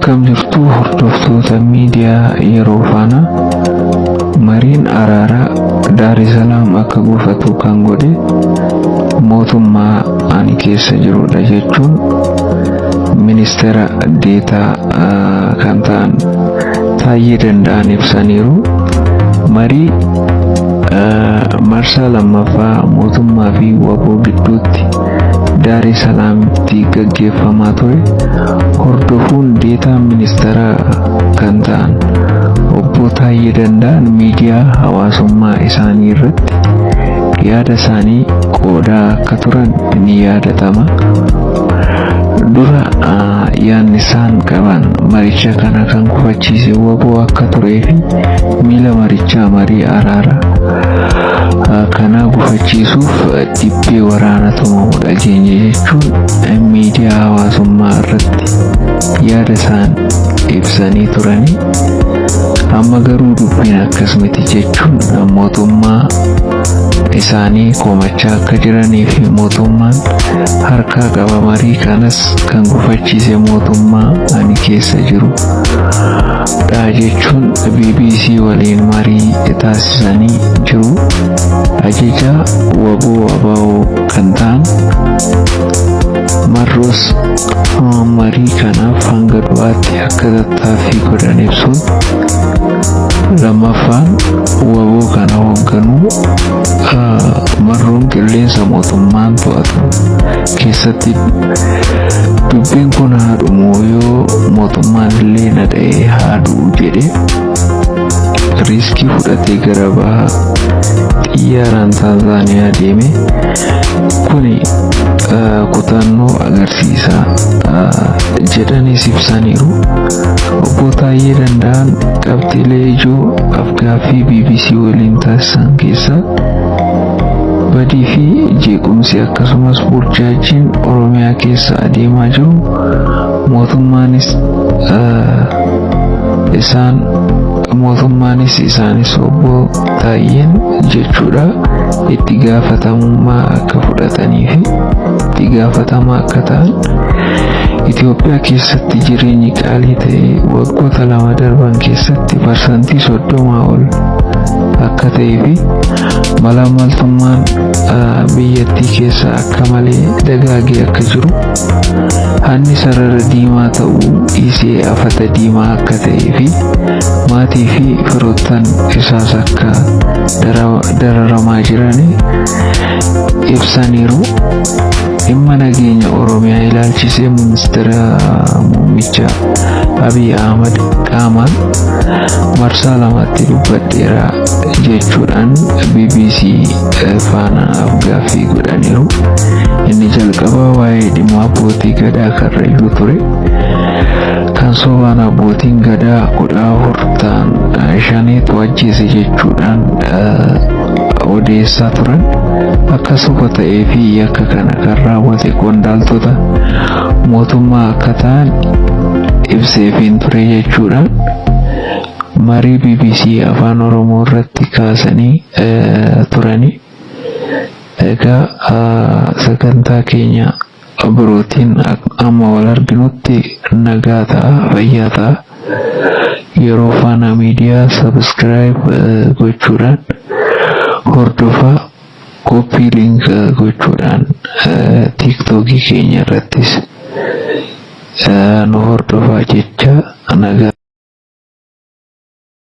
Akkam jirtu hordoftoota miidiyaa yeroo faana. Mariin araaraa Daar es Salaam akka gufatu kan godhe mootummaa ani keessa jirudha jechuun ministeera deetaa kan ta'an Taayyee Danda'an ibsaniiru. Marii marsaa lammaffaa mootummaa fi WBO gidduutti Daar es Salaamitti gaggeeffamaa ture hordofuun deetaa ministeera kan ta'an obbo Taayyee Danda'an miidiyaa hawaasummaa isaanii irratti yaada isaanii qoodaa akka turan ni yaadatama. Dura yaadni isaan qaban maricha kana kan gufachiise WBO akka turee fi miila marichaa marii araaraa kana gufachiisuuf dhibbee waraana tumamudha jeenya jechuun miidiyaa hawaasummaa irratti yaada isaan ibsanii turanii. Amma garuu dubbiin akkas miti jechuun mootummaa isaanii komachaa akka jiranii fi mootummaan harkaa qaba marii kanas kan gufachiise mootummaa ani keessa jiru dha jechuun BBC waliin marii taasisanii jiru. Ajajaa WBO ABO kan ta'an marroos marii kanaaf hanga du'aatti akka tattaaffii godhan ibsuun lammaffaan WBO kana hoogganuu marroon qilleensa mootummaan to'atu keessatti dubbiin kun haa dhumu yoo mootummaan illee na dha'ee haa du'u jedhee riiskii fudhatee gara bahaa xiyyaaraan Taanzaaniyaa deeme. Kuni kutannoo agarsiisa jedhaniis ibsaniiru. Obbo Taayyee Danda'an qabxiilee ijoo afgaaffii BBC waliin taasisan keessaa badii fi jeequmsi akkasumas burjaajiin Oromiyaa keessa adeemaa jiru mootummaanis isaanis obbo Taayyeen jechuudha itti gaafatamummaa akka fudhatanii fi itti gaafatamaa akka ta'an. Itoophiyaa keessatti jireenyi qaalii ta'e waggoota 2 darban keessatti parsantii 30 ol akka ta'ee fi malaammaltummaan biyyattii keessa akka malee dagaagee akka jiru, hanni sarara diimaa ta'uu dhiisee afata diimaa akka ta'ee fi maatii fi firoottan isaas akka dararamaa jiran ibsaniiru. Dhimma nageenya Oromiyaa ilaalchisee ministeera muummicha Abiy Ahmad qaamaan marsaa lamatti dubbadheera jechuudhaan BBC faana afgaaffii godhaniiru. Inni jalqabaa waa'ee dhimma abbootii gadaa Karrayyuu ture. Kan sobaan abbootiin gadaa 14 ta'an shaneetu ajjeese jechuudhaan odeessaa turan. Akka soba ta'ee fi yakka kana kan raawwate qondaaltota mootummaa akka ta'an ibseefiin ture jechuudhaan marii BBC afaan Oromoo irratti kaasanii turanii. Egaa sagantaa keenya birootiin amma wal arginutti nagaa ta'a, fayyaa ta'a. Yeroo faana miidiyaa subscribe gochuudhaan hordofaa. Copy link gochuudhaan TikTok keenya irrattis nu hordofaa jecha nagaa.